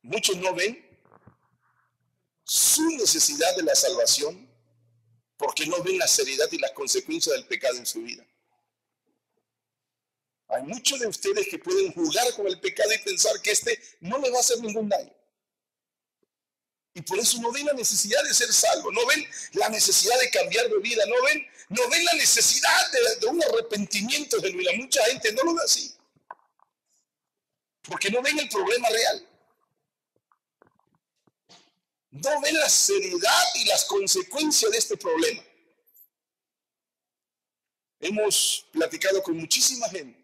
Muchos no ven su necesidad de la salvación porque no ven la seriedad y las consecuencias del pecado en su vida. Hay muchos de ustedes que pueden jugar con el pecado y pensar que no les va a hacer ningún daño. Y por eso no ven la necesidad de ser salvo, no ven la necesidad de cambiar de vida, no ven la necesidad de un arrepentimiento genuino. Mucha gente no lo ve así, porque no ven el problema real. No ven la seriedad y las consecuencias de este problema. Hemos platicado con muchísima gente.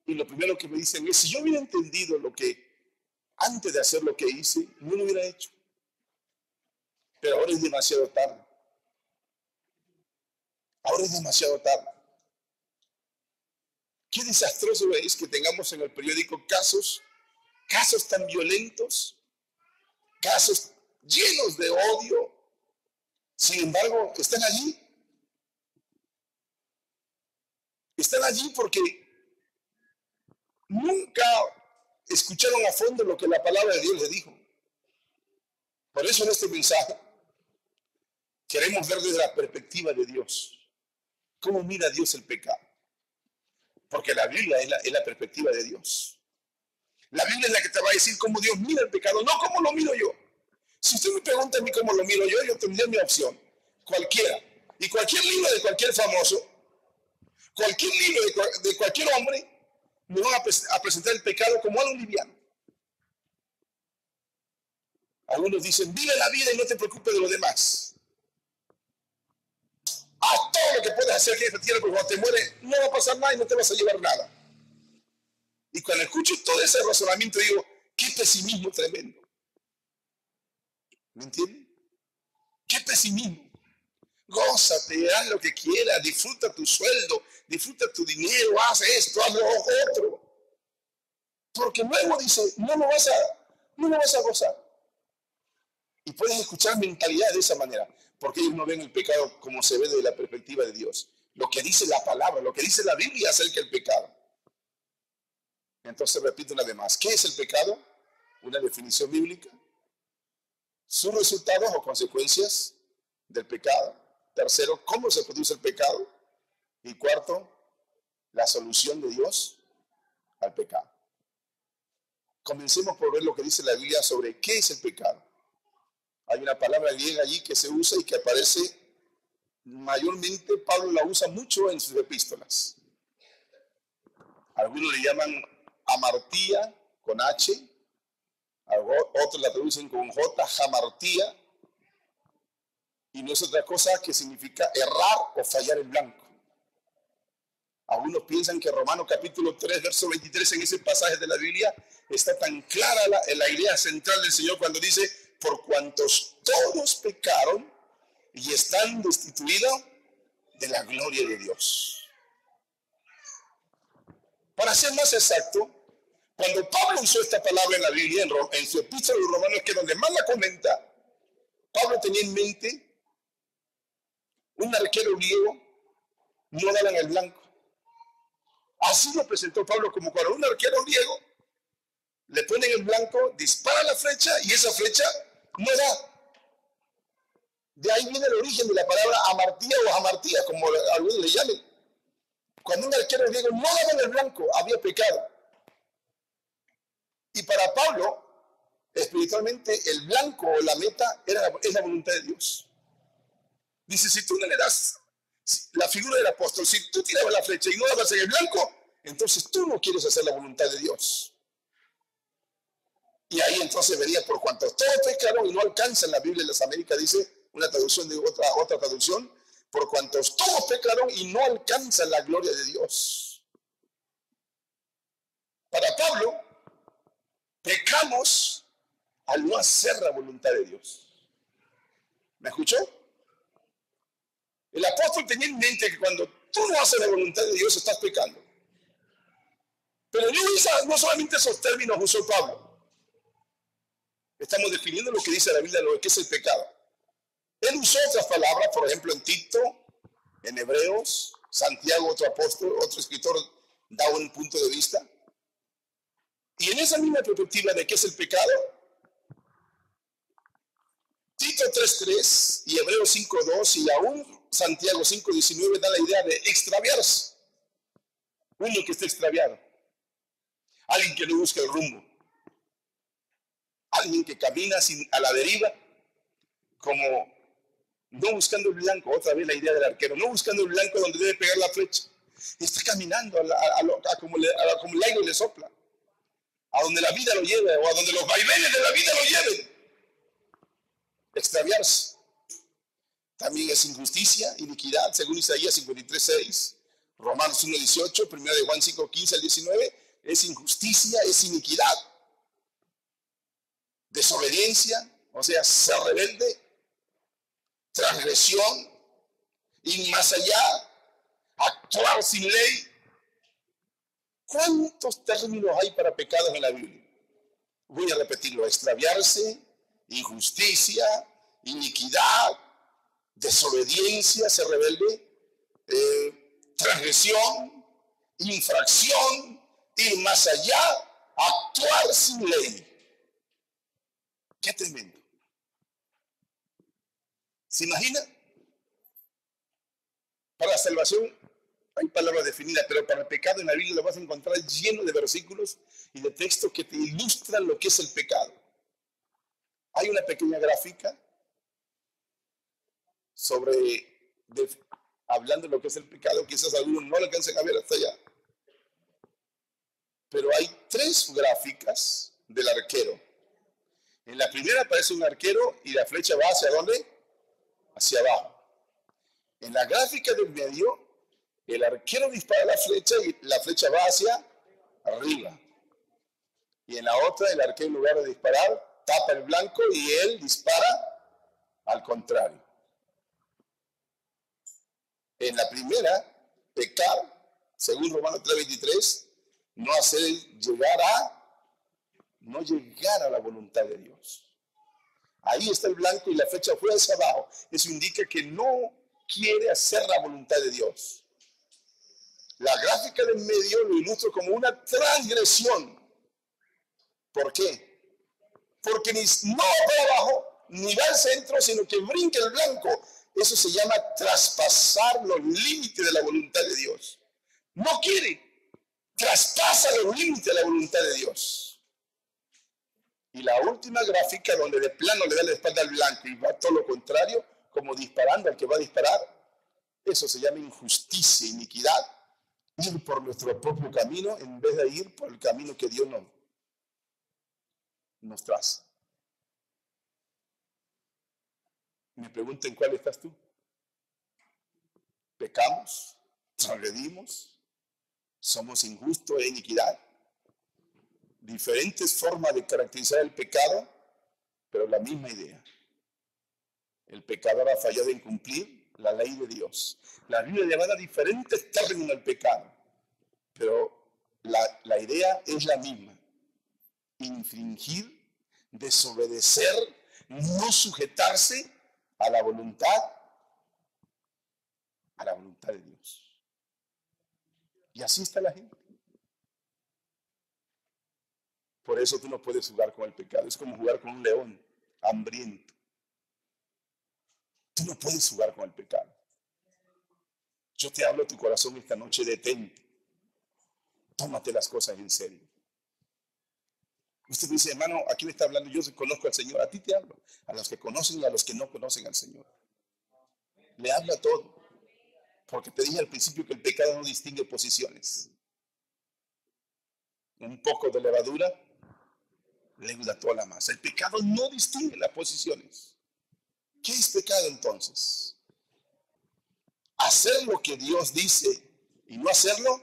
Y lo primero que me dicen es, si yo hubiera entendido lo que antes de hacer lo que hice, no lo hubiera hecho. Pero ahora es demasiado tarde. Ahora es demasiado tarde. Qué desastroso es que tengamos en el periódico casos tan violentos, casos llenos de odio. Sin embargo, están allí. Están allí porque nunca escucharon a fondo lo que la palabra de Dios les dijo. Por eso en este mensaje queremos ver desde la perspectiva de Dios. ¿Cómo mira Dios el pecado? Porque la Biblia es la perspectiva de Dios. La Biblia es la que te va a decir cómo Dios mira el pecado, no cómo lo miro yo. Si usted me pregunta a mí cómo lo miro yo tendría mi opción. Cualquiera. Y cualquier libro de cualquier famoso, cualquier libro de cualquier hombre, me van a presentar el pecado como algo liviano. Algunos dicen, vive la vida y no te preocupes de lo demás. Haz todo lo que puedes hacer que esta tierra, porque cuando te mueres no va a pasar nada y no te vas a llevar nada. Y cuando escucho todo ese razonamiento digo, qué pesimismo tremendo. ¿Me entienden? Qué pesimismo. Gózate, haz lo que quieras, disfruta tu sueldo, disfruta tu dinero, haz esto, haz lo otro. Porque luego dice, no lo vas a gozar. Y puedes escuchar mentalidad de esa manera, porque ellos no ven el pecado como se ve desde la perspectiva de Dios. Lo que dice la palabra, lo que dice la Biblia acerca del pecado. Entonces repito una vez más, ¿qué es el pecado? Una definición bíblica. Sus resultados o consecuencias del pecado. Tercero, ¿cómo se produce el pecado? Y cuarto, la solución de Dios al pecado. Comencemos por ver lo que dice la Biblia sobre qué es el pecado. Hay una palabra griega allí que se usa y que aparece mayormente, Pablo la usa mucho en sus epístolas. Algunos le llaman amartía con H, otros la traducen con J, jamartía, y no es otra cosa que significa errar o fallar en blanco. Algunos piensan que Romanos capítulo 3, verso 23, en ese pasaje de la Biblia, está tan clara la idea central del Señor cuando dice, por cuantos todos pecaron y están destituidos de la gloria de Dios. Para ser más exacto, cuando Pablo usó esta palabra en la Biblia, en su epístola a los Romanos, que es donde más la comenta, Pablo tenía en mente un arquero griego, no daba en el blanco. Así lo presentó Pablo, como cuando un arquero griego le ponen el blanco, dispara la flecha y esa flecha no da. De ahí viene el origen de la palabra amartía o amartía, como algunos le llamen. Cuando un arquero griego no daba en el blanco, había pecado. Y para Pablo, espiritualmente, el blanco o la meta es la voluntad de Dios. Dice, si tú no le das la figura del apóstol, si tú tirabas la flecha y no dabas en el blanco, entonces tú no quieres hacer la voluntad de Dios. Y ahí entonces vería por cuanto todos pecaron y no alcanzan. La Biblia de las Américas dice, una traducción de otra traducción, por cuantos todos pecaron y no alcanzan la gloria de Dios. Para Pablo, pecamos al no hacer la voluntad de Dios. ¿Me escuchó? El apóstol tenía en mente que cuando tú no haces la voluntad de Dios estás pecando. Pero no solamente esos términos usó Pablo. Estamos definiendo lo que dice la Biblia, lo que es el pecado. Él usó otras palabras, por ejemplo en Tito, en Hebreos, Santiago, otro apóstol, otro escritor, da un punto de vista. Y en esa misma perspectiva de qué es el pecado, Tito 3:3 y Hebreos 5:2 y aún Santiago 5:19 da la idea de extraviarse. Uno que está extraviado, alguien que no busca el rumbo, alguien que camina a la deriva, como no buscando el blanco, otra vez la idea del arquero, no buscando el blanco donde debe pegar la flecha. Está caminando a como el aire le sopla, a donde la vida lo lleve o a donde los vaivenes de la vida lo lleven. Extraviarse también es injusticia, iniquidad, según Isaías 53:6, Romanos 1:18, 1 de Juan 5:15 al 19, es injusticia, es iniquidad, desobediencia, o sea, ser rebelde, transgresión, ir más allá, actuar sin ley. ¿Cuántos términos hay para pecados en la Biblia? Voy a repetirlo: extraviarse, injusticia, iniquidad, desobediencia, ser rebelde, transgresión, infracción, ir más allá, actuar sin ley. Qué tremendo. ¿Se imagina? Para la salvación hay palabras definidas, pero para el pecado en la Biblia lo vas a encontrar lleno de versículos y de textos que te ilustran lo que es el pecado. Hay una pequeña gráfica hablando de lo que es el pecado. Quizás algunos no lo alcancen a ver hasta allá. Pero hay 3 gráficas del arquero. En la primera aparece un arquero y la flecha va ¿hacia dónde? Hacia abajo. En la gráfica del medio, el arquero dispara la flecha y la flecha va hacia arriba. Y en la otra, el arquero en lugar de disparar, tapa el blanco y él dispara al contrario. En la primera, pecar, según Romanos 3:23, no llegar a la voluntad de Dios. Ahí está el blanco y la flecha fue hacia abajo. Eso indica que no quiere hacer la voluntad de Dios. La gráfica del medio lo ilustra como una transgresión. ¿Por qué? Porque no va para abajo, ni va al centro, sino que brinca el blanco. Eso se llama traspasar los límites de la voluntad de Dios. No quiere, traspasa los límites de la voluntad de Dios. Y la última gráfica, donde de plano le da la espalda al blanco y va todo lo contrario, como disparando al que va a disparar, eso se llama injusticia, iniquidad. Ir por nuestro propio camino en vez de ir por el camino que Dios nos traza. Me pregunto: ¿en cuál estás tú? ¿Pecamos? ¿Transgredimos? ¿Somos injustos e iniquidad? Diferentes formas de caracterizar el pecado, pero la misma idea. El pecador ha fallado en cumplir la ley de Dios. La Biblia le va a dar diferentes términos al pecado, pero la idea es la misma: infringir, desobedecer, no sujetarse a la voluntad de Dios. Y así está la gente. Por eso tú no puedes jugar con el pecado. Es como jugar con un león hambriento. Tú no puedes jugar con el pecado. Yo te hablo a tu corazón esta noche: detente. Tómate las cosas en serio. Usted dice: hermano, ¿a quién está hablando? Yo conozco al Señor. A ti te hablo. A los que conocen y a los que no conocen al Señor. Le habla a todo. Porque te dije al principio que el pecado no distingue posiciones. Un poco de levadura leuda toda la masa. El pecado no distingue las posiciones. ¿Qué es pecado entonces? Hacer lo que Dios dice y no hacerlo,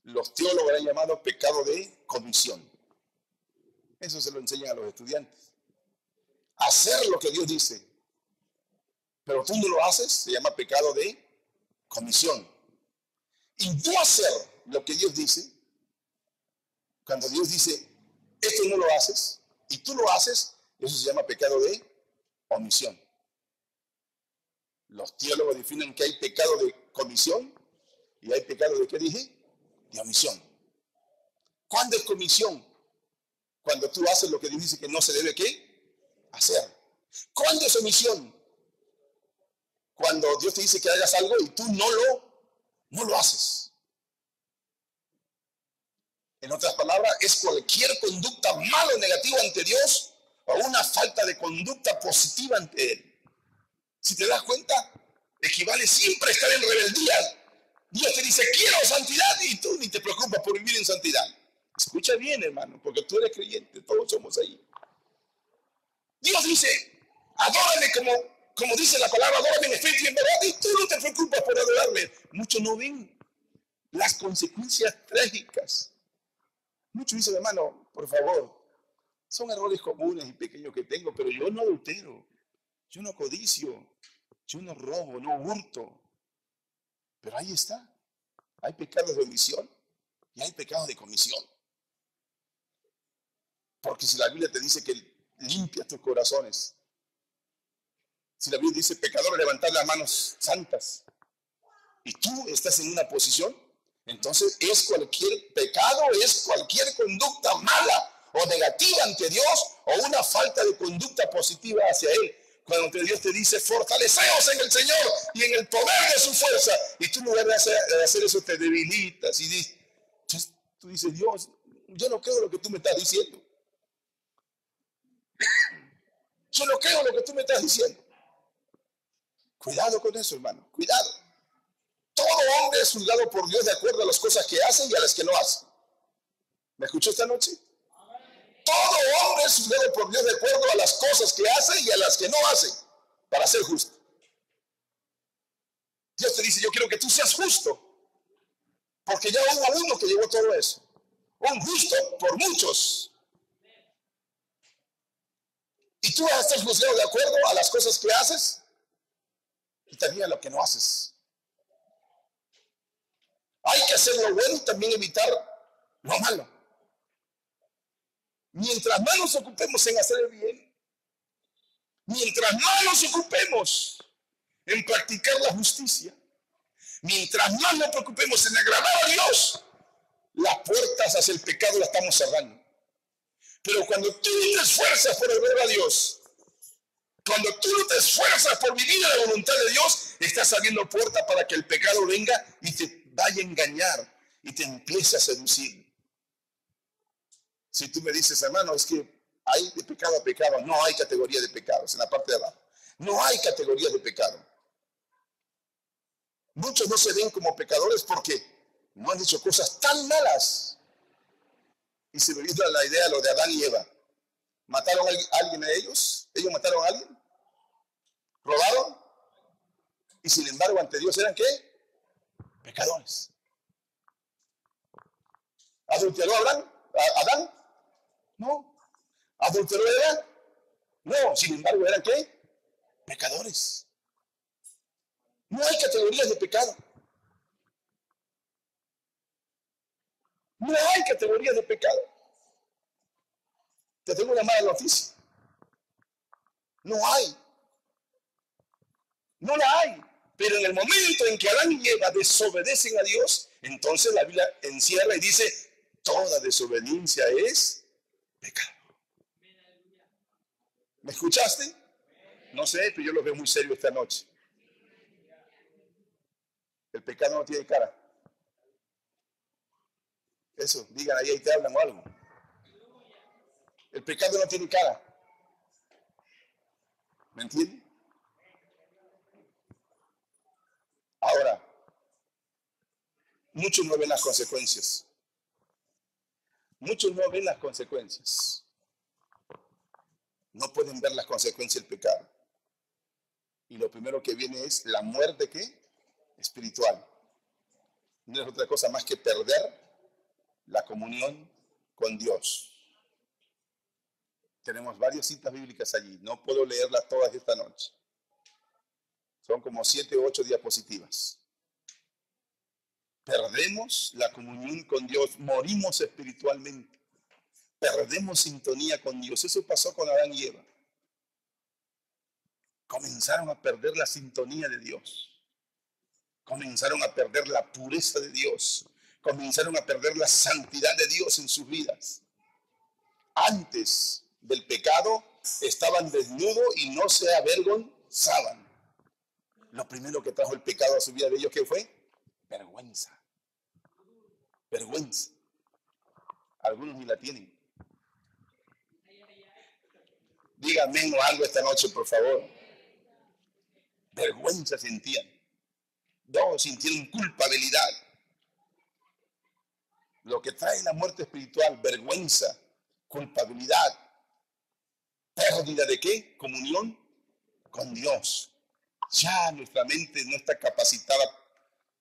los teólogos han llamado pecado de comisión. Eso se lo enseñan a los estudiantes. Hacer lo que Dios dice, pero tú no lo haces, se llama pecado de comisión. Y no hacer lo que Dios dice, cuando Dios dice: esto no lo haces, y tú lo haces, eso se llama pecado de omisión. Los teólogos definen que hay pecado de comisión y hay pecado de, ¿qué dije? De omisión. ¿Cuándo es comisión? Cuando tú haces lo que Dios dice que no se debe, ¿qué? Hacer. ¿Cuándo es omisión? Cuando Dios te dice que hagas algo y tú no lo haces. En otras palabras, es cualquier conducta mala o negativa ante Dios o una falta de conducta positiva ante Él. Si te das cuenta, equivale siempre a estar en rebeldía. Dios te dice, quiero santidad, y tú ni te preocupas por vivir en santidad. Escucha bien, hermano, porque tú eres creyente, todos somos ahí. Dios dice, adórale como dice la palabra, adórale en espíritu y en verdad, y tú no te preocupas por adorarle. Muchos no ven las consecuencias trágicas. Muchos dicen, hermano, por favor, son errores comunes y pequeños que tengo, pero yo no adultero, yo no codicio, yo no robo, no hurto. Pero ahí está, hay pecados de omisión y hay pecados de comisión. Porque si la Biblia te dice que limpia tus corazones, si la Biblia dice pecadores levantar las manos santas y tú estás en una posición, entonces es cualquier pecado, es cualquier conducta mala o negativa ante Dios o una falta de conducta positiva hacia Él. Cuando Dios te dice, fortaleceos en el Señor y en el poder de su fuerza, y tú en lugar de hacer eso te debilitas y dices, tú dices, Dios, yo no creo lo que tú me estás diciendo. Yo no creo lo que tú me estás diciendo. Cuidado con eso, hermano, cuidado. Todo hombre es juzgado por Dios de acuerdo a las cosas que hace y a las que no hace. ¿Me escuchó esta noche? Todo hombre es juzgado por Dios de acuerdo a las cosas que hace y a las que no hace, para ser justo. Dios te dice, yo quiero que tú seas justo, porque ya hubo uno que llevó todo eso. Un justo por muchos. Y tú vas a estar juzgado de acuerdo a las cosas que haces y también a lo que no haces. Hay que hacer lo bueno y también evitar lo malo. Mientras más nos ocupemos en hacer el bien, mientras más nos ocupemos en practicar la justicia, mientras más nos preocupemos en agradar a Dios, las puertas hacia el pecado las estamos cerrando. Pero cuando tú te esfuerzas por agradar a Dios, cuando tú te esfuerzas por vivir en la voluntad de Dios, estás abriendo puertas para que el pecado venga y te vaya a engañar y te empiece a seducir. Si tú me dices, hermano, es que hay de pecado a pecado, no hay categoría de pecados en la parte de abajo. No hay categorías de pecado. Muchos no se ven como pecadores porque no han hecho cosas tan malas. Y se me vino la idea lo de Adán y Eva. ¿Mataron a alguien a ellos? ¿Ellos mataron a alguien? ¿Robaron? Y sin embargo, ante Dios eran ¿qué? Pecadores. ¿Adulteró Adán? No. ¿Adulteró Eva? No. Sin embargo, ¿eran qué? Pecadores. No hay categorías de pecado. No hay categorías de pecado. Te tengo una mala noticia. No hay. No la hay. Pero en el momento en que Adán y Eva desobedecen a Dios, entonces la Biblia encierra y dice, toda desobediencia es pecado. ¿Me escuchaste? No sé, pero yo lo veo muy serio esta noche. El pecado no tiene cara. Eso, digan ahí te hablan o algo. El pecado no tiene cara. ¿Me entienden? Ahora, muchos no ven las consecuencias. Muchos no ven las consecuencias. No pueden ver las consecuencias del pecado. Y lo primero que viene es la muerte, ¿qué? Espiritual. No es otra cosa más que perder la comunión con Dios. Tenemos varias citas bíblicas allí. No puedo leerlas todas esta noche. Son como 7 u 8 diapositivas. Perdemos la comunión con Dios, morimos espiritualmente, perdemos sintonía con Dios. Eso pasó con Adán y Eva. Comenzaron a perder la sintonía de Dios. Comenzaron a perder la pureza de Dios. Comenzaron a perder la santidad de Dios en sus vidas. antes del pecado estaban desnudos y no se avergonzaban. Lo primero que trajo el pecado a su vida de ellos, ¿qué fue? Vergüenza. Vergüenza. Algunos ni la tienen. Díganme algo esta noche, por favor. Vergüenza sentían. No, sintieron culpabilidad. Lo que trae la muerte espiritual, vergüenza, culpabilidad, pérdida de ¿qué? Comunión con Dios. Ya nuestra mente no está capacitada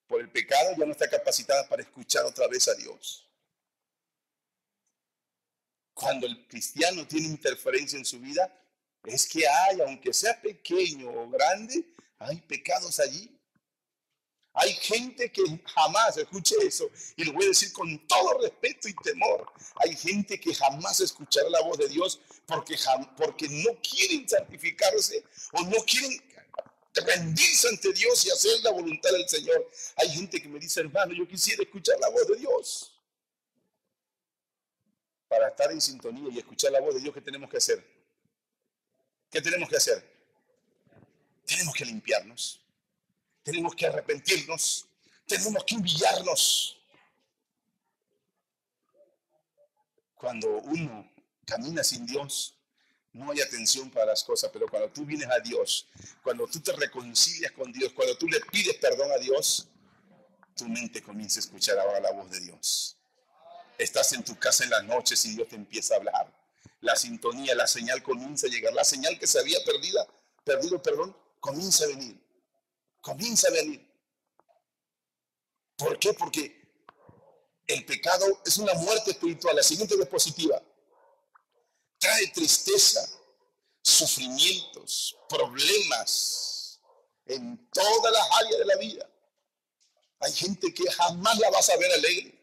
por el pecado, ya no está capacitada para escuchar otra vez a Dios. Cuando el cristiano tiene interferencia en su vida, es que hay, aunque sea pequeño o grande, hay pecados allí. Hay gente que jamás, escuche eso, y lo voy a decir con todo respeto y temor, hay gente que jamás escuchará la voz de Dios porque no quieren santificarse o no quieren rendirse ante Dios y hacer la voluntad del Señor. Hay gente que me dice, hermano, yo quisiera escuchar la voz de Dios. Para estar en sintonía y escuchar la voz de Dios, ¿qué tenemos que hacer? ¿Qué tenemos que hacer? Tenemos que limpiarnos. Tenemos que arrepentirnos. Tenemos que humillarnos. Cuando uno camina sin Dios, no hay atención para las cosas, pero cuando tú vienes a Dios, cuando tú te reconcilias con Dios, cuando tú le pides perdón a Dios, tu mente comienza a escuchar ahora la voz de Dios. Estás en tu casa en las noches y Dios te empieza a hablar. La sintonía, la señal comienza a llegar. La señal que se había perdido, comienza a venir. Comienza a venir. ¿Por qué? Porque el pecado es una muerte espiritual. La siguiente diapositiva trae tristeza, sufrimientos, problemas en todas las áreas de la vida. Hay gente que jamás la vas a ver alegre.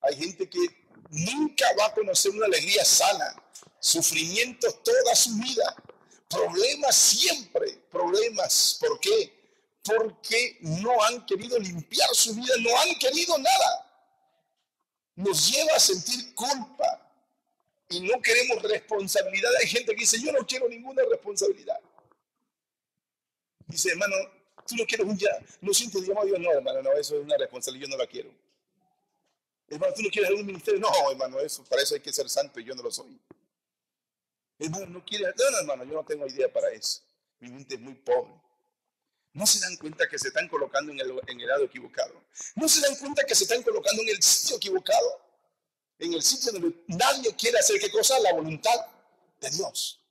Hay gente que nunca va a conocer una alegría sana. Sufrimientos toda su vida. Problemas siempre. Problemas. ¿Por qué? Porque no han querido limpiar su vida. No han querido nada. Nos lleva a sentir culpa. Y no queremos responsabilidad. Hay gente que dice, yo no quiero ninguna responsabilidad. Dice, hermano, tú no quieres no sientes llamado a Dios. No, hermano, no, eso es una responsabilidad, yo no la quiero. Hermano, ¿tú no quieres algún ministerio? No, hermano, para eso hay que ser santo y yo no lo soy. Hermano, ¿no quieres? No, hermano, yo no tengo idea para eso. Mi mente es muy pobre. ¿No se dan cuenta que se están colocando en el lado equivocado? ¿No se dan cuenta que se están colocando en el sitio equivocado? En el sitio donde nadie quiere hacer ¿qué cosa? La voluntad de Dios.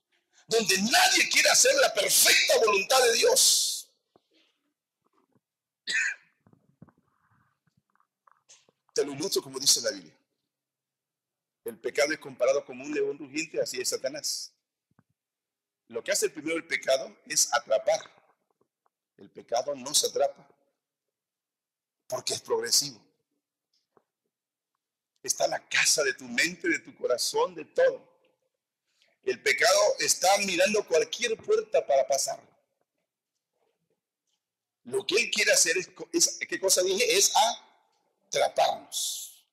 Donde nadie quiere hacer la perfecta voluntad de Dios. Te lo ilustro como dice la Biblia. El pecado es comparado como un león rugiente, así es Satanás. Lo que hace primero el pecado es atrapar. El pecado no se atrapa porque es progresivo. Está en la casa de tu mente, de tu corazón, de todo. El pecado está mirando cualquier puerta para pasar. Lo que él quiere hacer es ¿qué cosa dije? Es atraparnos.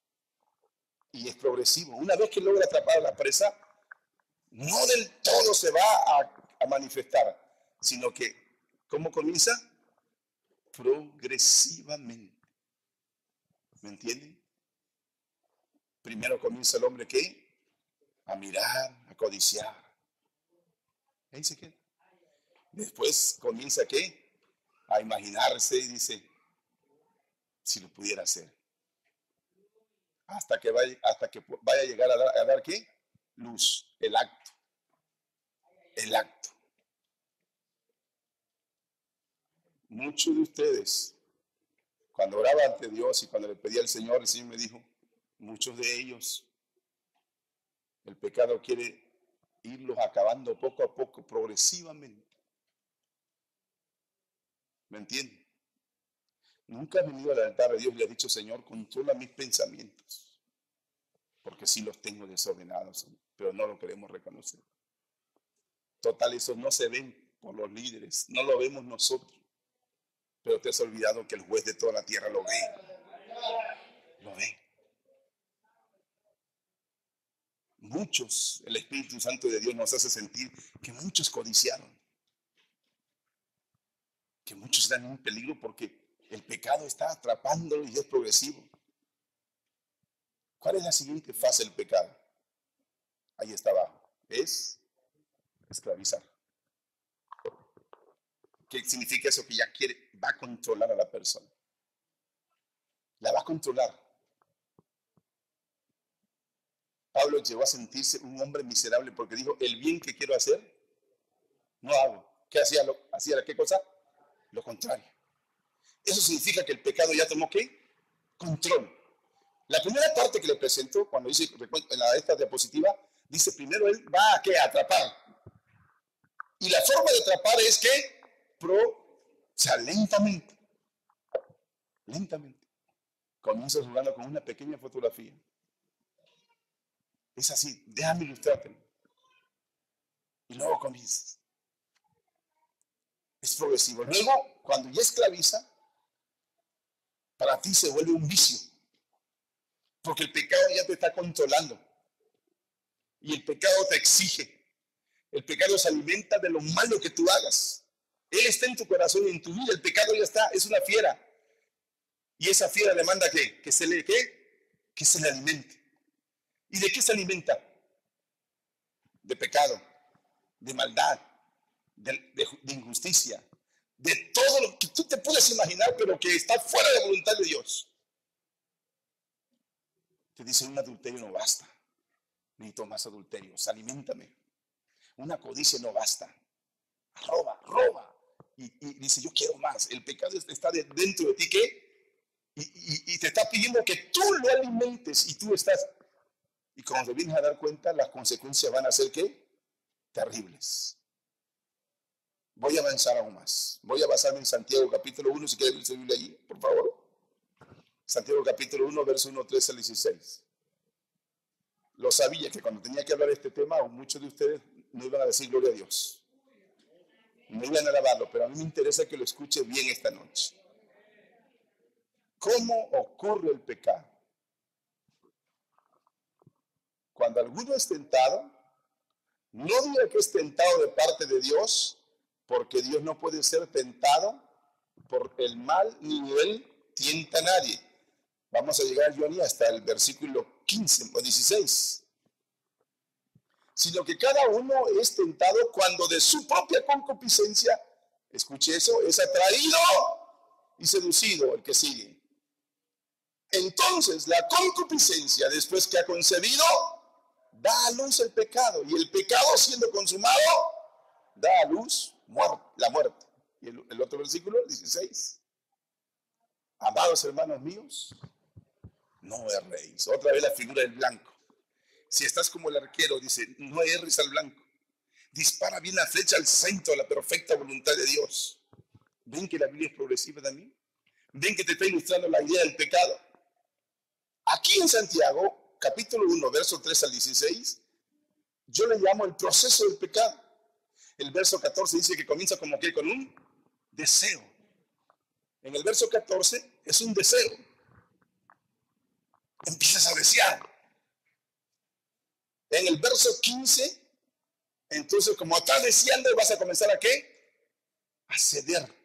Y es progresivo. Una vez que logra atrapar a la presa, no del todo se va a manifestar, sino que, ¿cómo comienza? Progresivamente. ¿Me entienden? Primero comienza el hombre, ¿qué? A mirar, a codiciar. Ahí se queda. Después comienza, ¿qué? A imaginarse y dice, si lo pudiera hacer. Hasta que vaya a llegar a dar ¿qué? Luz, el acto. El acto. Muchos de ustedes, cuando oraba ante Dios y cuando le pedía al Señor, el Señor me dijo, muchos de ellos, el pecado quiere irlos acabando poco a poco, progresivamente. ¿Me entienden? Nunca has venido al altar de Dios y le has dicho, Señor, controla mis pensamientos, porque sí los tengo desordenados, pero no lo queremos reconocer. Total, esos no se ven por los líderes, no lo vemos nosotros. Pero te has olvidado que el juez de toda la tierra lo ve. Lo ve. muchos, el Espíritu Santo de Dios nos hace sentir que muchos codiciaron, que muchos están en un peligro porque el pecado está atrapándolo y es progresivo. ¿Cuál es la siguiente fase del pecado? Ahí está abajo. Es esclavizar. ¿Qué significa eso? Que ya va a controlar a la persona. La va a controlar. Pablo llegó a sentirse un hombre miserable porque dijo, el bien que quiero hacer, no hago. ¿Qué hacía? ¿Hacía qué cosa? Lo contrario. Eso significa que el pecado ya tomó ¿qué? Control. La primera parte que le presentó, cuando dice en esta diapositiva, dice primero él va a ¿qué? A atrapar. Y la forma de atrapar es que lentamente. Comienza jugando con una pequeña fotografía. Es así, déjame ilustrártelo. Y luego comienzas. Es progresivo. Luego, cuando ya esclaviza, para ti se vuelve un vicio. Porque el pecado ya te está controlando. Y el pecado te exige. El pecado se alimenta de lo malo que tú hagas. Él está en tu corazón y en tu vida. El pecado ya está, es una fiera. Y esa fiera demanda ¿qué? Que se le alimente. ¿Y de qué se alimenta? De pecado, de maldad, de injusticia, de todo lo que tú te puedes imaginar, pero que está fuera de la voluntad de Dios. Te dice, un adulterio no basta. Necesito más adulterios, aliméntame. Una codicia no basta. Roba. Y dice, yo quiero más. El pecado está dentro de ti, ¿qué? Y te está pidiendo que tú lo alimentes y tú estás. Y cuando te vienes a dar cuenta, las consecuencias van a ser ¿qué? Terribles. Voy a avanzar aún más. Voy a basarme en Santiago capítulo 1, si quieren ver Biblia allí, por favor. Santiago capítulo 1, verso 1, 13 al 16. Lo sabía que cuando tenía que hablar de este tema, muchos de ustedes no iban a decir gloria a Dios. No iban a alabarlo, pero a mí me interesa que lo escuche bien esta noche. ¿Cómo ocurre el pecado? Cuando alguno es tentado, no diga que es tentado de parte de Dios, porque Dios no puede ser tentado por el mal, ni él tienta a nadie. Vamos a llegar, Johnny, hasta el versículo 15 o 16. Sino que cada uno es tentado cuando de su propia concupiscencia, escuche eso, es atraído y seducido el que sigue. Entonces la concupiscencia, después que ha concebido, da a luz el pecado. Y el pecado, siendo consumado, da a luz la muerte. Y el otro versículo, 16. Amados hermanos míos, no erréis. Otra vez la figura del blanco. Si estás como el arquero, dice, no erres al blanco. Dispara bien la flecha al centro de la perfecta voluntad de Dios. ¿Ven que la Biblia es progresiva también? ¿Ven que te está ilustrando la idea del pecado? Aquí en Santiago, capítulo 1, verso 3 al 16, yo le llamo el proceso del pecado. El verso 14 dice que comienza como que con un deseo. En el verso 14 es un deseo. Empiezas a desear. En el verso 15, entonces como estás deseando, vas a comenzar a ¿qué? A ceder.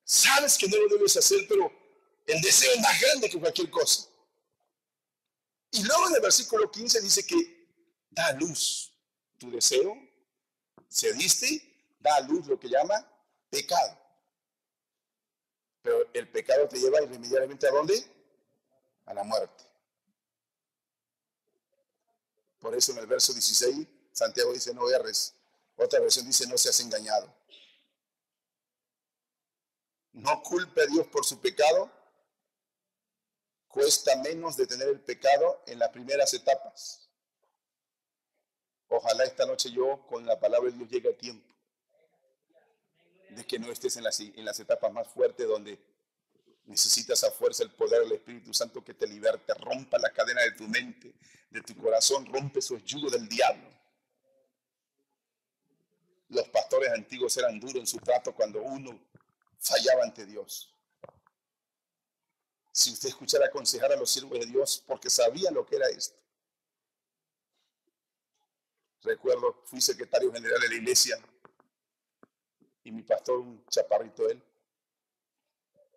Sabes que no lo debes hacer, pero el deseo es más grande que cualquier cosa. Y luego en el versículo 15 dice que da a luz tu deseo, cediste, da a luz lo que llama pecado. Pero el pecado te lleva irremediablemente ¿a dónde? A la muerte. Por eso en el verso 16, Santiago dice no erres. Otra versión dice no seas engañado. No culpe a Dios por su pecado. Cuesta menos detener el pecado en las primeras etapas. Ojalá esta noche yo con la palabra de Dios llegue a tiempo. De que no estés en las etapas más fuertes donde necesitas a fuerza el poder del Espíritu Santo que te liberte, rompa la cadena de tu mente, de tu corazón, rompe esos yugos del diablo. Los pastores antiguos eran duros en su trato cuando uno fallaba ante Dios. Si usted escuchara aconsejar a los siervos de Dios, porque sabía lo que era esto. Recuerdo, fui secretario general de la iglesia y mi pastor, un chaparrito él,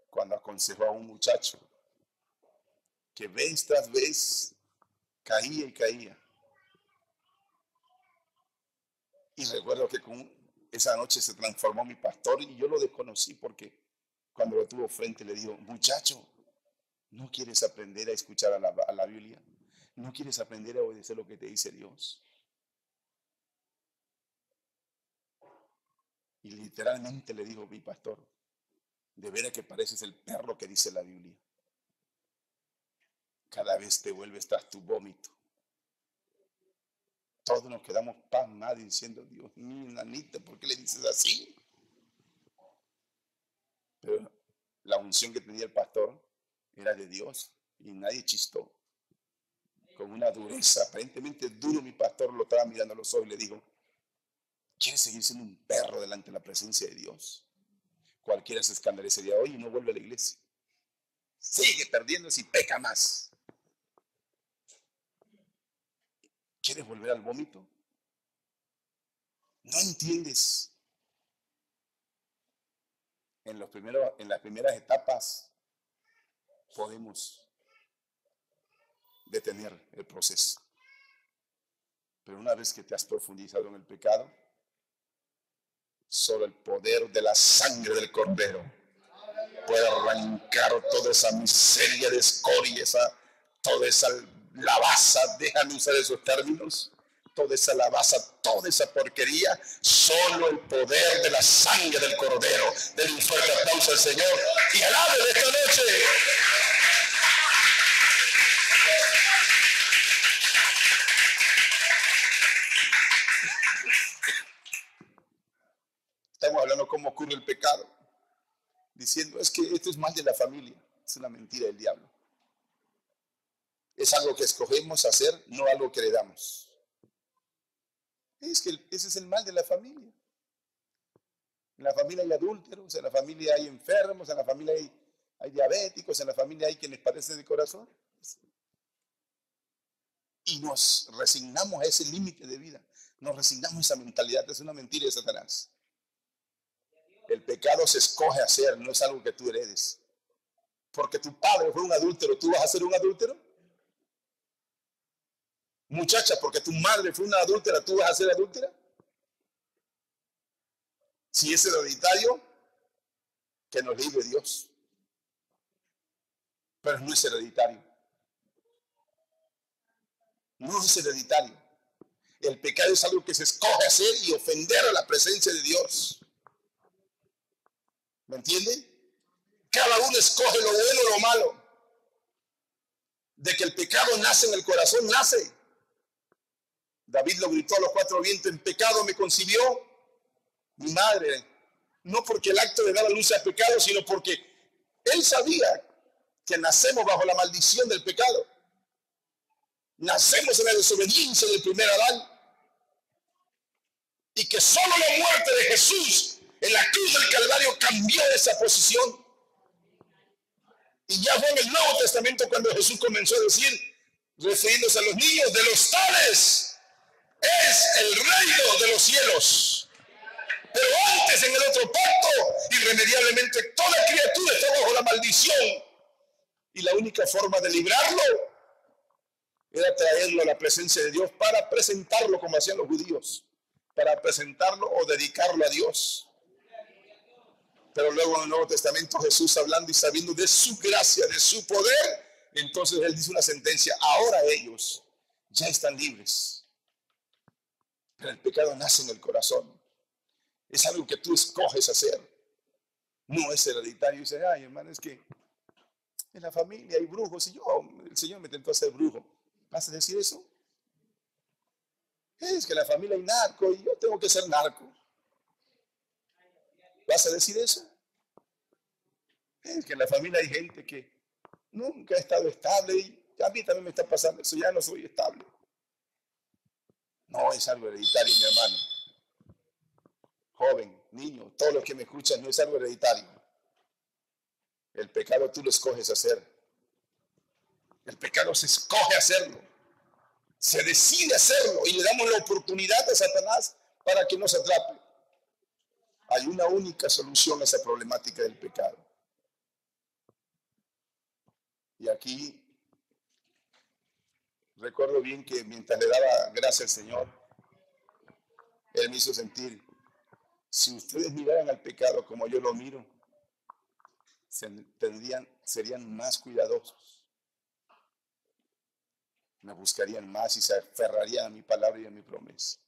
cuando aconsejó a un muchacho que vez tras vez caía y caía. Y recuerdo que con esa noche se transformó mi pastor y yo lo desconocí porque cuando lo tuvo frente le digo, muchacho, ¿no quieres aprender a escuchar a la Biblia? ¿No quieres aprender a obedecer lo que te dice Dios? Y literalmente le dijo mi pastor, de veras que pareces el perro que dice la Biblia. Cada vez te vuelves tras tu vómito. Todos nos quedamos pasmados diciendo, Dios mío, nanita, ¿por qué le dices así? Pero la unción que tenía el pastor era de Dios y nadie chistó. Con una dureza, aparentemente duro, mi pastor lo estaba mirando a los ojos y le dijo, ¿quieres seguir siendo un perro delante de la presencia de Dios? Cualquiera se escandalizaría hoy y no vuelve a la iglesia. Sigue perdiéndose y peca más. ¿Quieres volver al vómito? No entiendes. En las primeras etapas podemos detener el proceso. Pero una vez que te has profundizado en el pecado, solo el poder de la sangre del Cordero puede arrancar toda esa miseria de escoria, toda esa lavaza, déjame usar esos términos, toda esa lavaza, toda esa porquería, solo el poder de la sangre del Cordero. Denle un fuerte aplauso al Señor y alabe esta noche. Estamos hablando cómo ocurre el pecado, diciendo es que esto es mal de la familia. Es una mentira del diablo. Es algo que escogemos hacer, no algo que heredamos. Es que ese es el mal de la familia. En la familia hay adúlteros, en la familia hay enfermos, en la familia hay diabéticos, en la familia hay quienes padecen de corazón. Y nos resignamos a ese límite de vida. Nos resignamos a esa mentalidad. Es una mentira de Satanás. El pecado se escoge hacer, no es algo que tú heredes. Porque tu padre fue un adúltero, ¿tú vas a ser un adúltero? Muchacha, porque tu madre fue una adúltera, ¿tú vas a ser adúltera? Si es hereditario, que nos libre Dios. Pero no es hereditario. No es hereditario. El pecado es algo que se escoge hacer y ofender a la presencia de Dios. ¿Me entienden? Cada uno escoge lo bueno o lo malo. De que el pecado nace en el corazón, nace. David lo gritó a los cuatro vientos, en pecado me concibió mi madre. No porque el acto de dar a luz sea pecado, sino porque él sabía que nacemos bajo la maldición del pecado. Nacemos en la desobediencia del primer Adán. Y que solo la muerte de Jesús en la cruz del Calvario cambió esa posición. Y ya fue en el Nuevo Testamento cuando Jesús comenzó a decir, refiriéndose a los niños, de los tales es el reino de los cielos. Pero antes, en el otro pacto, irremediablemente toda criatura está bajo la maldición. Y la única forma de librarlo era traerlo a la presencia de Dios para presentarlo como hacían los judíos, para presentarlo o dedicarlo a Dios. Pero luego en el Nuevo Testamento Jesús hablando y sabiendo de su gracia, de su poder, entonces él dice una sentencia, ahora ellos ya están libres. Pero el pecado nace en el corazón. Es algo que tú escoges hacer. No es hereditario. Y dice, ay hermano, es que en la familia hay brujos y el Señor me tentó a ser brujo. ¿Vas a decir eso? Es que en la familia hay narco y yo tengo que ser narco. ¿Vas a decir eso? Es que en la familia hay gente que nunca ha estado estable y a mí también me está pasando eso, ya no soy estable. No es algo hereditario, mi hermano. Joven, niño, todos los que me escuchan, no es algo hereditario. El pecado tú lo escoges hacer. El pecado se escoge hacerlo, se decide hacerlo y le damos la oportunidad a Satanás para que nos atrape. Hay una única solución a esa problemática del pecado. Y aquí recuerdo bien que mientras le daba gracias al Señor, Él me hizo sentir, si ustedes miraran al pecado como yo lo miro, serían más cuidadosos. Me buscarían más y se aferrarían a mi palabra y a mi promesa.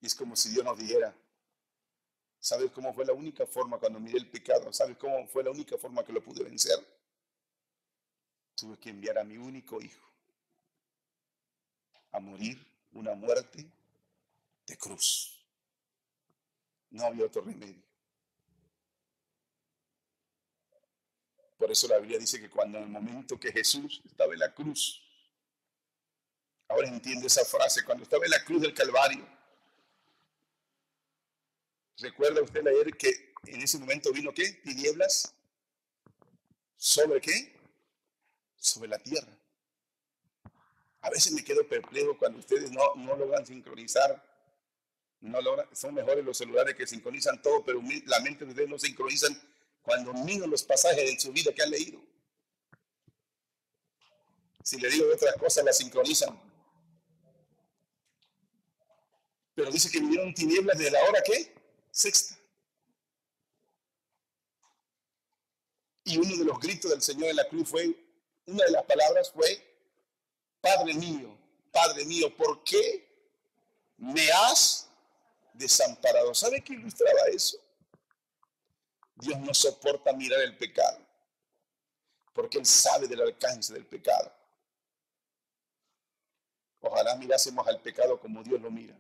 Y es como si Dios nos dijera, ¿sabes cómo fue la única forma cuando miré el pecado? ¿Sabes cómo fue la única forma que lo pude vencer? Tuve que enviar a mi único hijo a morir una muerte de cruz. No había otro remedio. Por eso la Biblia dice que cuando en el momento que Jesús estaba en la cruz, ahora entiende esa frase, cuando estaba en la cruz del Calvario, ¿recuerda usted leer que en ese momento vino qué? Tinieblas. ¿Sobre qué? Sobre la tierra. A veces me quedo perplejo cuando ustedes no logran sincronizar. Son mejores los celulares que sincronizan todo, pero la mente de ustedes no sincronizan cuando miran los pasajes de su vida que han leído. Si le digo de otras cosas, las sincronizan. Pero dice que vinieron tinieblas de la hora ¿qué? Sexta. Y uno de los gritos del Señor en la cruz una de las palabras fue, Padre mío, ¿por qué me has desamparado? ¿Sabe qué ilustraba eso? Dios no soporta mirar el pecado, porque Él sabe del alcance del pecado. Ojalá mirásemos al pecado como Dios lo mira.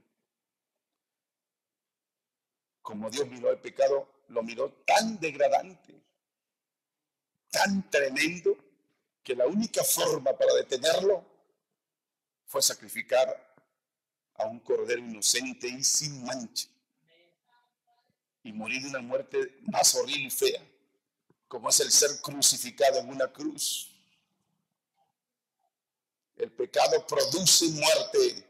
Como Dios miró al pecado, lo miró tan degradante, tan tremendo, que la única forma para detenerlo fue sacrificar a un cordero inocente y sin mancha y morir de una muerte más horrible y fea, como es el ser crucificado en una cruz. El pecado produce muerte.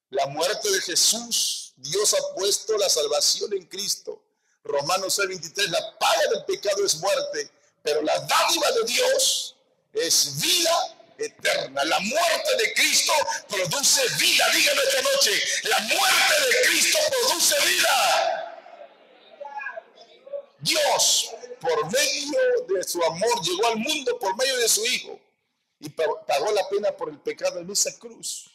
La muerte de Jesús, Dios ha puesto la salvación en Cristo. Romanos 6:23, la paga del pecado es muerte, pero la dádiva de Dios es vida eterna. La muerte de Cristo produce vida. Dígame esta noche, la muerte de Cristo produce vida. Dios, por medio de su amor, llegó al mundo por medio de su Hijo y pagó la pena por el pecado en esa cruz.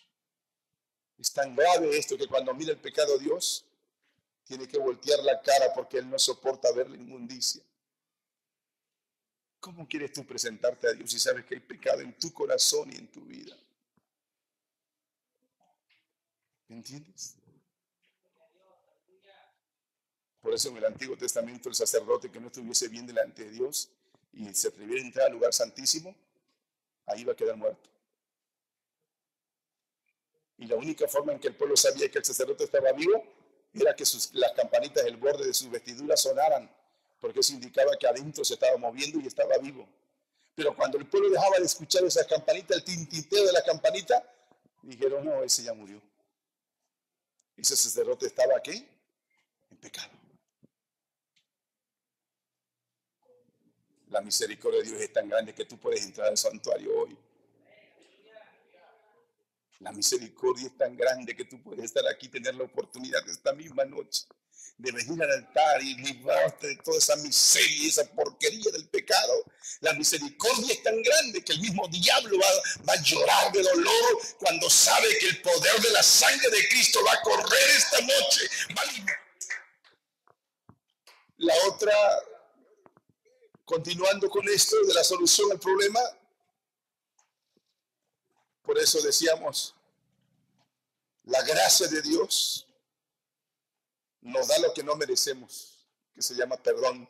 Es tan grave esto que cuando mira el pecado a Dios, tiene que voltear la cara porque Él no soporta ver la inmundicia. ¿Cómo quieres tú presentarte a Dios si sabes que hay pecado en tu corazón y en tu vida? ¿Me entiendes? Por eso en el Antiguo Testamento el sacerdote que no estuviese bien delante de Dios y se atreviera a entrar al lugar santísimo, ahí va a quedar muerto. Y la única forma en que el pueblo sabía que el sacerdote estaba vivo era que las campanitas del borde de sus vestiduras sonaran, porque eso indicaba que adentro se estaba moviendo y estaba vivo. Pero cuando el pueblo dejaba de escuchar esas campanitas, el tintinteo de la campanita, dijeron, no, ese ya murió. Ese sacerdote estaba aquí en pecado. La misericordia de Dios es tan grande que tú puedes entrar al santuario hoy. La misericordia es tan grande que tú puedes estar aquí y tener la oportunidad esta misma noche de venir al altar y librarte de toda esa miseria y esa porquería del pecado. La misericordia es tan grande que el mismo diablo va a llorar de dolor cuando sabe que el poder de la sangre de Cristo va a correr esta noche. La otra, continuando con esto de la solución al problema, por eso decíamos, la gracia de Dios nos da lo que no merecemos, que se llama perdón,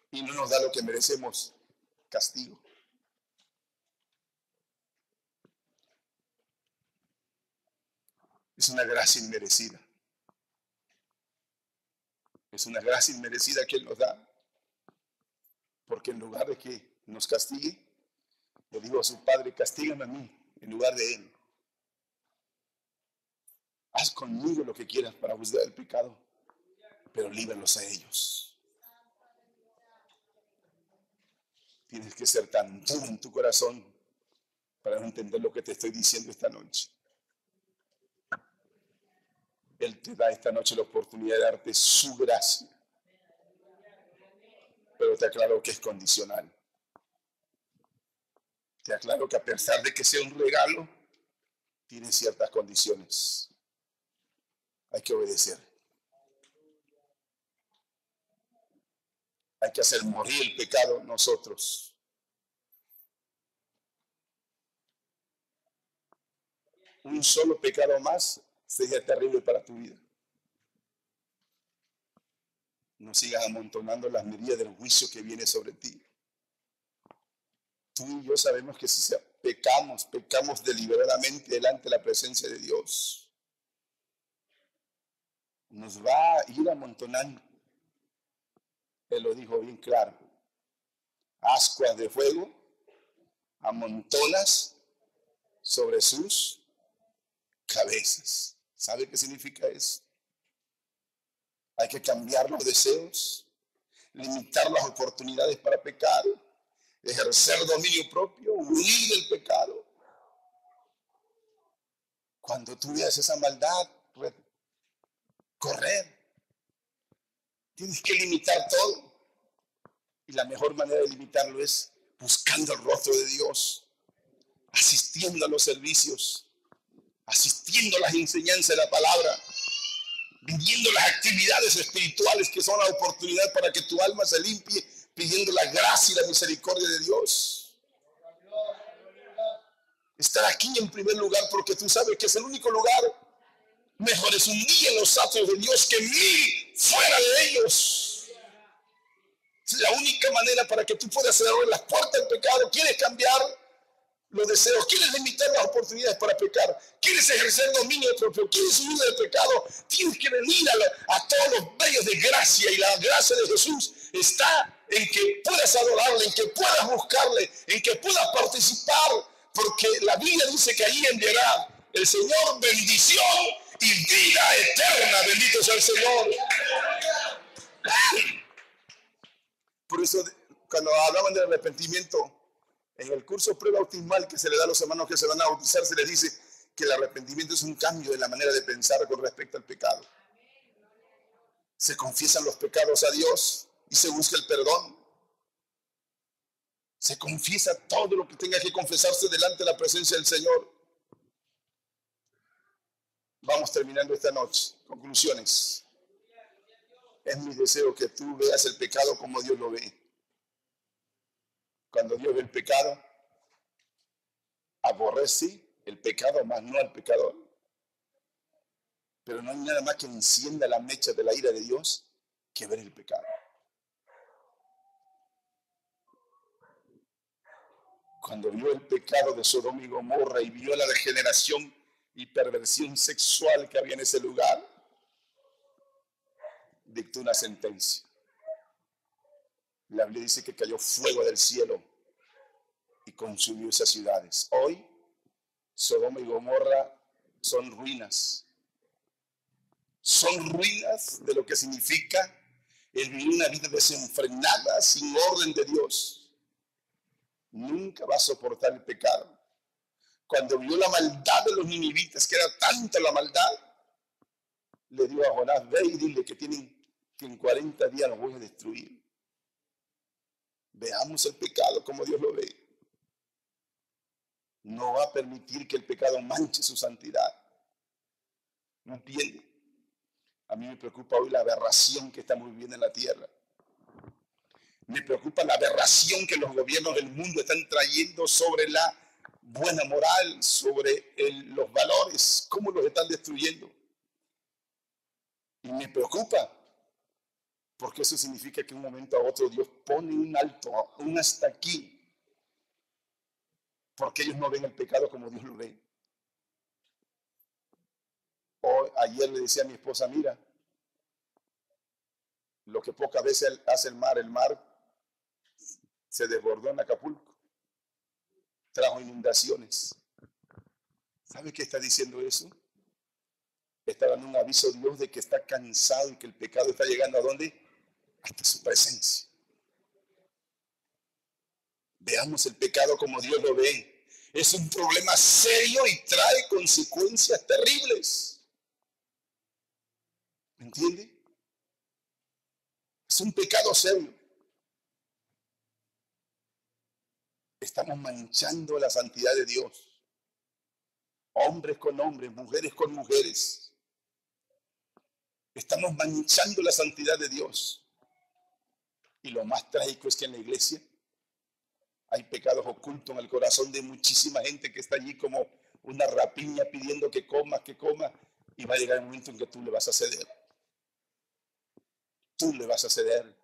y no nos da lo que merecemos, castigo. Es una gracia inmerecida. Es una gracia inmerecida que Él nos da. Porque en lugar de que nos castigue, le digo a su padre, castígame a mí en lugar de él. Haz conmigo lo que quieras para juzgar el pecado, pero líbralos a ellos. Tienes que ser tan duro en tu corazón para no entender lo que te estoy diciendo esta noche. Él te da esta noche la oportunidad de darte su gracia, pero te aclaro que es condicional. Te aclaro que a pesar de que sea un regalo, tiene ciertas condiciones. Hay que obedecer. Hay que hacer morir el pecado nosotros. Un solo pecado más sería terrible para tu vida. No sigas amontonando las medidas del juicio que viene sobre ti. Tú y yo sabemos que si pecamos deliberadamente delante de la presencia de Dios, nos va a ir amontonando. Él lo dijo bien claro. Ascuas de fuego, amontonas sobre sus cabezas. ¿Sabe qué significa eso? Hay que cambiar los deseos, limitar las oportunidades para pecar, ejercer dominio propio, huir del pecado. Cuando tú veas esa maldad, correr. Tienes que limitar todo. Y la mejor manera de limitarlo es buscando el rostro de Dios, asistiendo a los servicios, asistiendo a las enseñanzas de la palabra, viviendo las actividades espirituales que son la oportunidad para que tu alma se limpie, pidiendo la gracia y la misericordia de Dios. Estar aquí en primer lugar porque tú sabes que es el único lugar. Mejor es un día en los atrios de Dios que 1000 fuera de ellos. Es la única manera para que tú puedas cerrar las puertas del pecado. ¿Quieres cambiar los deseos? ¿Quieres limitar las oportunidades para pecar? ¿Quieres ejercer dominio propio? ¿Quieres huir del pecado? Tienes que venir a todos los medios de gracia, y la gracia de Jesús está en que puedas adorarle, en que puedas buscarle, en que puedas participar, porque la Biblia dice que ahí enviará el Señor bendición y vida eterna. Bendito sea el Señor. Por eso, cuando hablaban del arrepentimiento, en el curso prebautismal que se le da a los hermanos que se van a bautizar, se les dice que el arrepentimiento es un cambio de la manera de pensar con respecto al pecado. Se confiesan los pecados a Dios y se busca el perdón. Se confiesa todo lo que tenga que confesarse delante de la presencia del Señor. Vamos terminando esta noche. Conclusiones. Es mi deseo que tú veas el pecado como Dios lo ve. Cuando Dios ve el pecado, aborrece el pecado, más no al pecador. Pero no hay nada más que encienda la mecha de la ira de Dios que ver el pecado. Cuando vio el pecado de Sodoma y Gomorra y vio la degeneración y perversión sexual que había en ese lugar, dictó una sentencia. La Biblia dice que cayó fuego del cielo y consumió esas ciudades. Hoy, Sodoma y Gomorra son ruinas. Son ruinas de lo que significa el vivir una vida desenfrenada, sin orden de Dios. Nunca va a soportar el pecado. Cuando vio la maldad de los ninivitas, que era tanta la maldad, le dio a Jonás: ve y dile que en 40 días los voy a destruir. Veamos el pecado como Dios lo ve. No va a permitir que el pecado manche su santidad. ¿No entiende? A mí me preocupa hoy la aberración que estamos viviendo en la tierra. Me preocupa la aberración que los gobiernos del mundo están trayendo sobre la buena moral, sobre los valores, cómo los están destruyendo. Y me preocupa, porque eso significa que de un momento a otro Dios pone un alto, un hasta aquí, porque ellos no ven el pecado como Dios lo ve. Ayer le decía a mi esposa: mira, lo que pocas veces hace el mar se desbordó en Acapulco, trajo inundaciones. ¿Sabe qué está diciendo eso? Está dando un aviso a Dios de que está cansado y que el pecado está llegando ¿a dónde? Hasta su presencia. Veamos el pecado como Dios lo ve. Es un problema serio y trae consecuencias terribles. ¿Me entiende? Es un pecado serio. Estamos manchando la santidad de Dios. Hombres con hombres, mujeres con mujeres. Estamos manchando la santidad de Dios. Y lo más trágico es que en la iglesia hay pecados ocultos en el corazón de muchísima gente que está allí como una rapiña pidiendo que coma, y va a llegar el momento en que tú le vas a ceder. Tú le vas a ceder.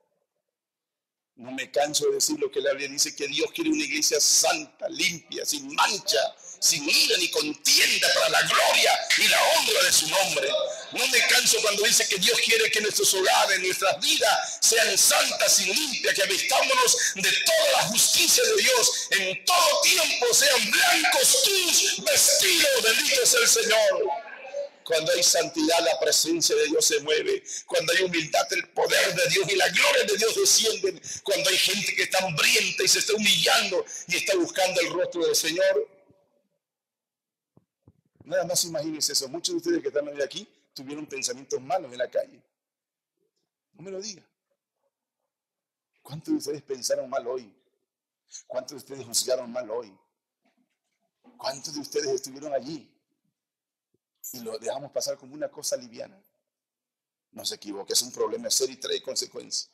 No me canso de decir lo que la Biblia dice, que Dios quiere una iglesia santa, limpia, sin mancha, sin ira ni contienda, para la gloria y la honra de su nombre. No me canso cuando dice que Dios quiere que nuestros hogares, nuestras vidas sean santas y limpias, que vistámonos de toda la justicia de Dios, en todo tiempo sean blancos tus vestidos, bendito es el Señor. Cuando hay santidad, la presencia de Dios se mueve. Cuando hay humildad, el poder de Dios y la gloria de Dios descienden. Cuando hay gente que está hambrienta y se está humillando y está buscando el rostro del Señor. Nada más imagínense eso. Muchos de ustedes que están hoy aquí tuvieron pensamientos malos en la calle. No me lo diga. ¿Cuántos de ustedes pensaron mal hoy? ¿Cuántos de ustedes juzgaron mal hoy? ¿Cuántos de ustedes estuvieron allí y lo dejamos pasar como una cosa liviana? No se equivoque, es un problema serio y trae consecuencias.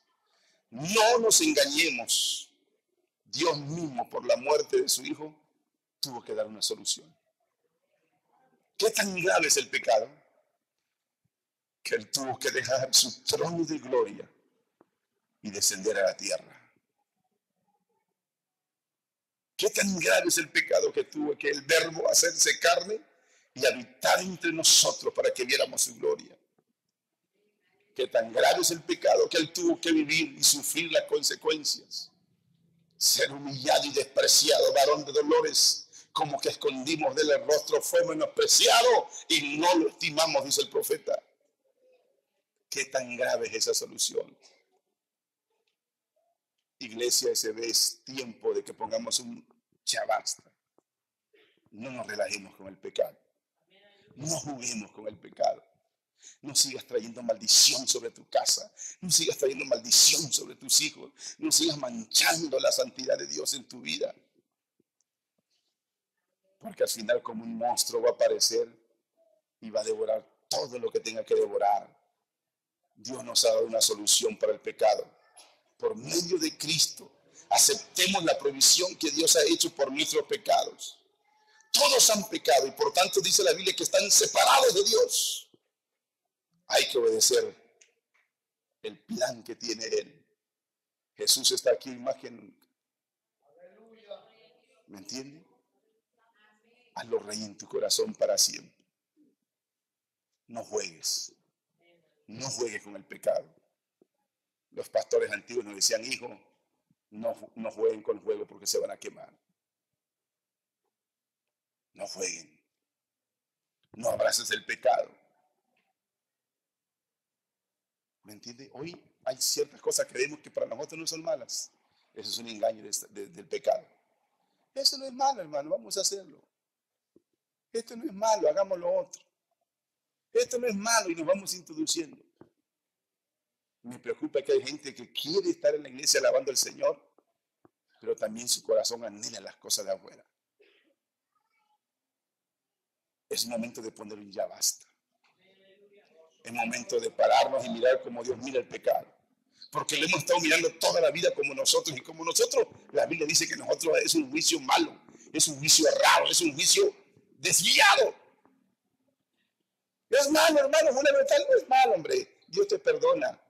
No nos engañemos. Dios mismo, por la muerte de su Hijo, tuvo que dar una solución. ¿Qué tan grave es el pecado? Que Él tuvo que dejar su trono de gloria y descender a la tierra. ¿Qué tan grave es el pecado? Que tuvo que el Verbo hacerse carne y habitar entre nosotros para que viéramos su gloria. ¿Qué tan grave es el pecado? Que Él tuvo que vivir y sufrir las consecuencias. Ser humillado y despreciado, varón de dolores, como que escondimos de él el rostro, fue menospreciado y no lo estimamos, dice el profeta. ¿Qué tan grave es esa solución? Iglesia SB, es tiempo de que pongamos un ya basta. No nos relajemos con el pecado. No juguemos con el pecado. No sigas trayendo maldición sobre tu casa. No sigas trayendo maldición sobre tus hijos. No sigas manchando la santidad de Dios en tu vida. Porque al final, como un monstruo, va a aparecer y va a devorar todo lo que tenga que devorar. Dios nos ha dado una solución para el pecado. Por medio de Cristo, aceptemos la provisión que Dios ha hecho por nuestros pecados. Todos han pecado y por tanto dice la Biblia que están separados de Dios. Hay que obedecer el plan que tiene Él. Jesús está aquí más que nunca. ¿Me entiende? Hazlo rey en tu corazón para siempre. No juegues. No juegues con el pecado. Los pastores antiguos nos decían, hijo, no jueguen con el juego porque se van a quemar. No jueguen. No abraces el pecado. ¿Me entiende? Hoy hay ciertas cosas que vemos que para nosotros no son malas. Eso es un engaño del pecado. Eso no es malo, hermano, vamos a hacerlo. Esto no es malo, hagamos lo otro. Esto no es malo y nos vamos introduciendo. Me preocupa que hay gente que quiere estar en la iglesia alabando al Señor, pero también su corazón anhela las cosas de afuera. Es momento de poner un ya basta. Es momento de pararnos y mirar como Dios mira el pecado. Porque lo hemos estado mirando toda la vida como nosotros. Y como nosotros, la Biblia dice que nosotros es un juicio malo, es un juicio errado, es un juicio desviado. Es malo, hermano, una tal no es malo, hombre. Dios te perdona.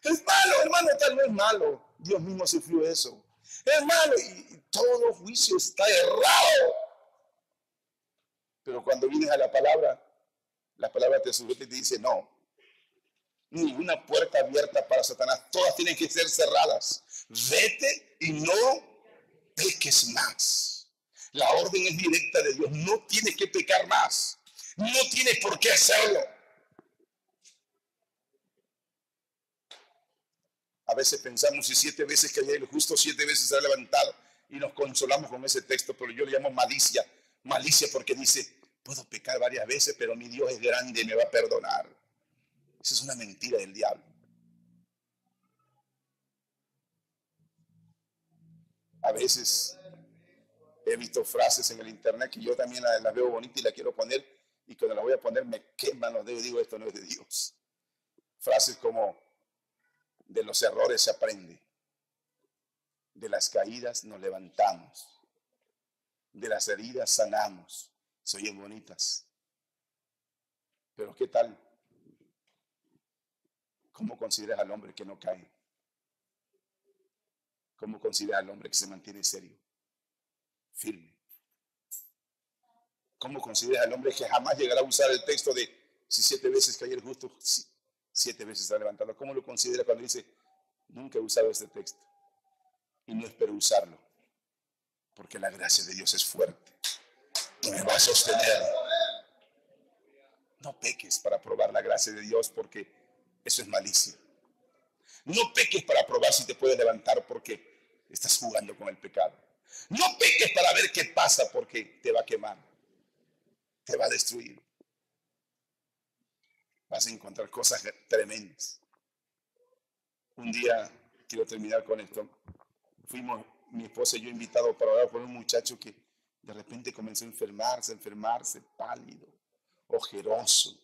Es malo, hermano, tal no es malo. Dios mismo sufrió eso. Es malo y todo juicio está errado. Pero cuando vienes a la palabra te sujeta y te dice no. Ninguna puerta abierta para Satanás. Todas tienen que ser cerradas. Vete y no peques más. La orden es directa de Dios. No tienes que pecar más. No tienes por qué hacerlo. A veces pensamos, si 7 veces caía el justo, 7 veces será levantado. Y nos consolamos con ese texto, pero yo le llamo malicia. Malicia porque dice, puedo pecar varias veces, pero mi Dios es grande y me va a perdonar. Esa es una mentira del diablo. A veces he visto frases en el internet que yo también las veo bonitas y las quiero poner, y cuando las voy a poner me queman los dedos y digo, esto no es de Dios. Frases como, de los errores se aprende, de las caídas nos levantamos, de las heridas sanamos. Se oyen bonitas, pero ¿qué tal? ¿Cómo consideras al hombre que no cae? ¿Cómo consideras al hombre que se mantiene serio, firme? ¿Cómo consideras al hombre que jamás llegará a usar el texto de si 7 veces cae el justo, 7 veces está levantado? ¿Cómo lo considera cuando dice, nunca he usado este texto y no espero usarlo? Porque la gracia de Dios es fuerte y me va a sostener. No peques para probar la gracia de Dios, porque eso es malicia. No peques para probar si te puedes levantar, porque estás jugando con el pecado. No peques para ver qué pasa, porque te va a quemar, te va a destruir. Vas a encontrar cosas tremendas. Un día, quiero terminar con esto, fuimos mi esposa y yo invitados para orar por un muchacho que de repente comenzó a enfermarse, pálido, ojeroso.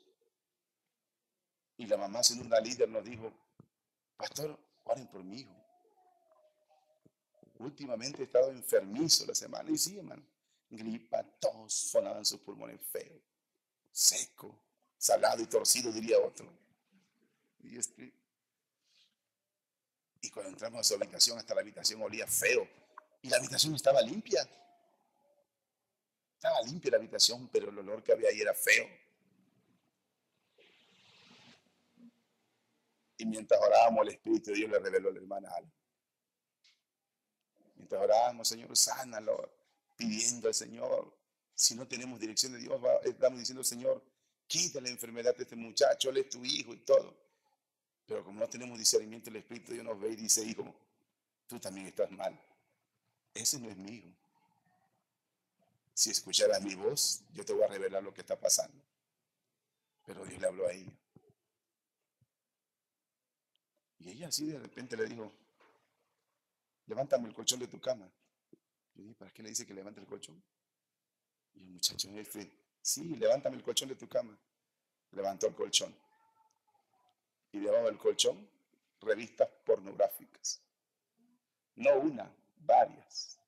Y la mamá, siendo una líder, nos dijo, pastor, oren por mi hijo. Últimamente he estado enfermizo la semana. Y sí, hermano, gripa, tos, sonaban sus pulmones feo, seco, salado y torcido, diría otro. Y cuando entramos a su habitación, hasta la habitación olía feo. Y la habitación estaba limpia. Estaba limpia la habitación, pero el olor que había ahí era feo. Y mientras orábamos, el Espíritu de Dios le reveló a la hermana algo. Mientras orábamos, Señor, sánalo, pidiendo al Señor. Si no tenemos dirección de Dios, estamos diciendo, Señor, quita la enfermedad de este muchacho, él es tu hijo y todo. Pero como no tenemos discernimiento, el Espíritu de Dios nos ve y dice, hijo, tú también estás mal. Ese no es mi hijo. Si escucharas mi voz, yo te voy a revelar lo que está pasando. Pero Dios le habló a ella. Y ella así de repente le dijo, levántame el colchón de tu cama. Yo dije, ¿para qué le dice que levante el colchón? Y el muchacho sí, levántame el colchón de tu cama. Levantó el colchón. Y debajo del colchón, revistas pornográficas. No una, varias.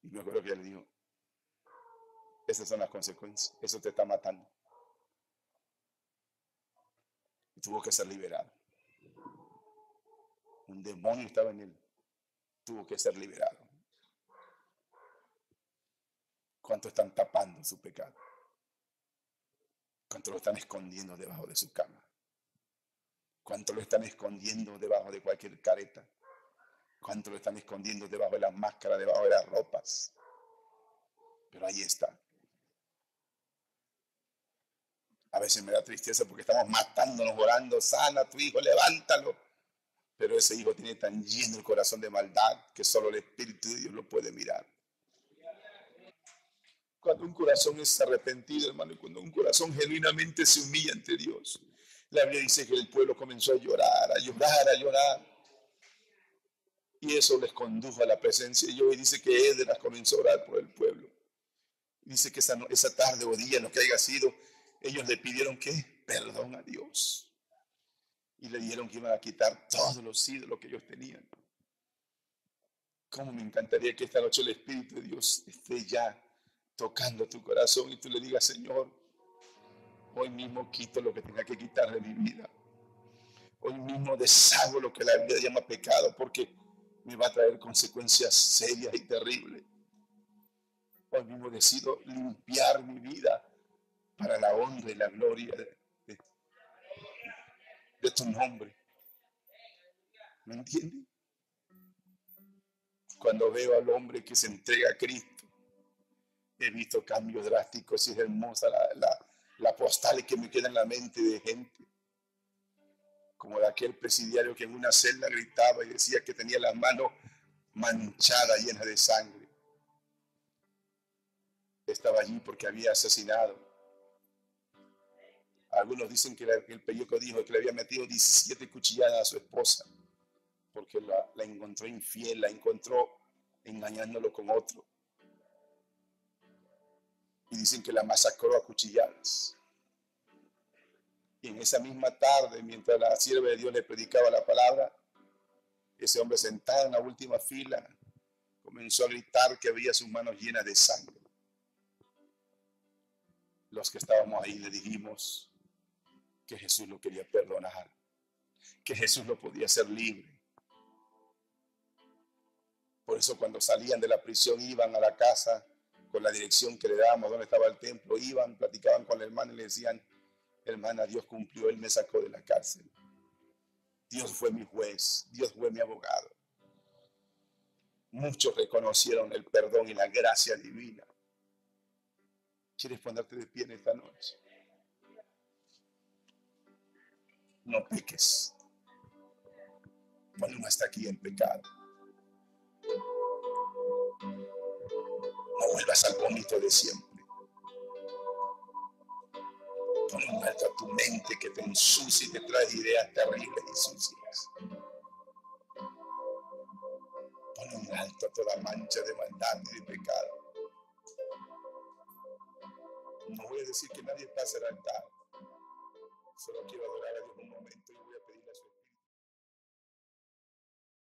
Y me acuerdo que ella le dijo, esas son las consecuencias, eso te está matando. Y tuvo que ser liberado. Un demonio estaba en él, tuvo que ser liberado. ¿Cuánto están tapando su pecado? ¿Cuánto lo están escondiendo debajo de su cama? ¿Cuánto lo están escondiendo debajo de cualquier careta? ¿Cuánto lo están escondiendo debajo de las máscaras, debajo de las ropas? Pero ahí está. A veces me da tristeza porque estamos matándonos, orando, sana a tu hijo, levántalo. Pero ese hijo tiene tan lleno el corazón de maldad que solo el Espíritu de Dios lo puede mirar. Cuando un corazón es arrepentido, hermano, y cuando un corazón genuinamente se humilla ante Dios, la Biblia dice que el pueblo comenzó a llorar, a llorar, a llorar. Y eso les condujo a la presencia de Dios. Y dice que Esdras comenzó a orar por el pueblo. Dice que esa tarde o día, lo que haya sido, ellos le pidieron que perdón a Dios. Y le dijeron que iban a quitar todos los ídolos que ellos tenían. Cómo me encantaría que esta noche el Espíritu de Dios esté ya tocando tu corazón y tú le digas, Señor, hoy mismo quito lo que tenga que quitar de mi vida. Hoy mismo deshago lo que la Biblia llama pecado, porque me va a traer consecuencias serias y terribles. Hoy mismo decido limpiar mi vida para la honra y la gloria de tu nombre. ¿Me entiendes? cuando veo al hombre que se entrega a Cristo, he visto cambios drásticos y es hermosa la postal que me queda en la mente de gente, como de aquel presidiario que en una celda gritaba y decía que tenía las manos manchadas, llenas de sangre. Estaba allí porque había asesinado. Algunos dicen que el periódico dijo que le había metido 17 cuchilladas a su esposa porque la encontró infiel, la encontró engañándolo con otro. Y dicen que la masacró a cuchilladas. Y en esa misma tarde, mientras la sierva de Dios le predicaba la palabra, ese hombre sentado en la última fila comenzó a gritar que veía sus manos llenas de sangre. Los que estábamos ahí le dijimos que Jesús lo quería perdonar, que Jesús lo podía hacer libre. Por eso cuando salían de la prisión iban a la casa con la dirección que le dábamos, donde estaba el templo, iban, platicaban con la hermana y le decían: hermana, Dios cumplió, Él me sacó de la cárcel. Dios fue mi juez, Dios fue mi abogado. Muchos reconocieron el perdón y la gracia divina. ¿Quieres ponerte de pie en esta noche? No peques cuando uno está aquí en pecado. No vuelvas al vómito de siempre. Pon un alto a tu mente que te ensucia y te trae ideas terribles y sucias. Pon un alto a toda mancha de maldad y de pecado. No voy a decir que nadie pase al altar. Solo quiero adorar.